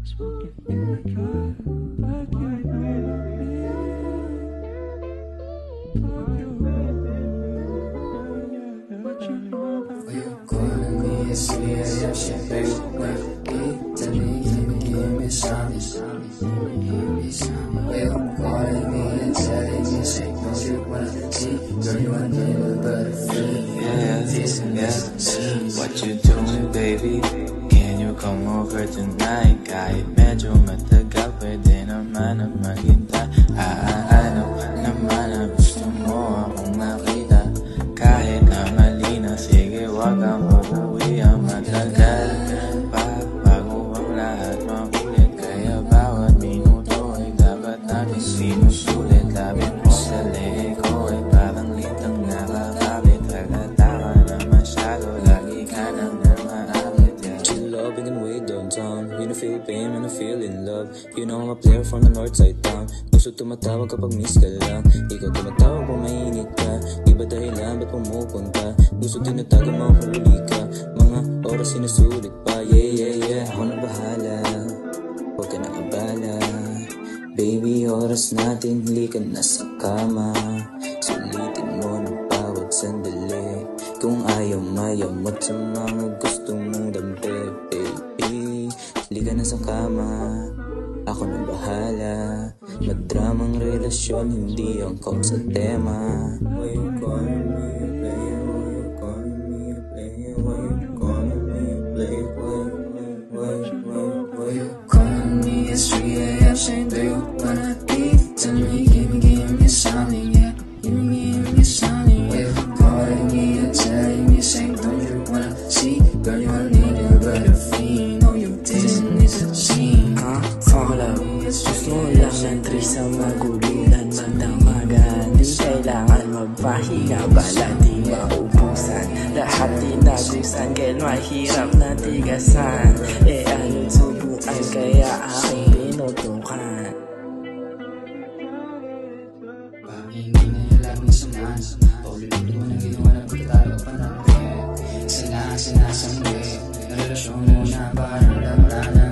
What you doing, baby? Can you come over tonight? Kahit medyo matagal, pwede naman na maghintay. Ano naman ang gusto mo akong makita? Kahit na malina, sige wag kang uuwi ang matagal pa bago ang lahat maulit. Kaya bawat minuto ay dapat natin sinusulit. Labi mo sa leeg ko ay parang lintang nakakabit. Halata ka na masyado, lagi ka nang namaakit. Chill loving and way downtown. You know feel pain when I feel in love. You know I'm a player from the north side town. Gusto tumatawag kapag miss ka lang. Ikaw tumatawag kung mainit ka. Iba dahilan ba't pumupunta? Gusto tinatago mahuli ka. Mga oras sinusulit pa. Yeah ako na bahala. Huwag ka na abala. Baby, oras natin, halika na sa kama. Sulitin mo ng bawat sandali. Kung ayaw mayamot sa mga gusto mong dampi. Baby, halika na sa kama. Ako na bahala. Madramang relasyon, hindi angkop sa tema. Why you calling me a player? Why you calling me a player? Why you calling me a player? Why you calling me at 3 AM saying do you wanna eat? Tell me, give me something, yeah. Give me something, yeah. Why you calling me and telling me saying don't you wanna see? Girl, you don't need a better fee. No, you didn't need to see. Okay lang, gusto lang ng trisang magulitan magdamagan. Di kailangan magpahinga, bala di maubusan. Lahat tinagusan, kahit mahirap na tigasan. Anong subukan, kaya aking pinutukan. Pag-ibig na yung laging samahan. Paulit-ulit mo na ginawa na pagkatalo pa natin. Sinasangwe, na relasyon mo na parang wala na.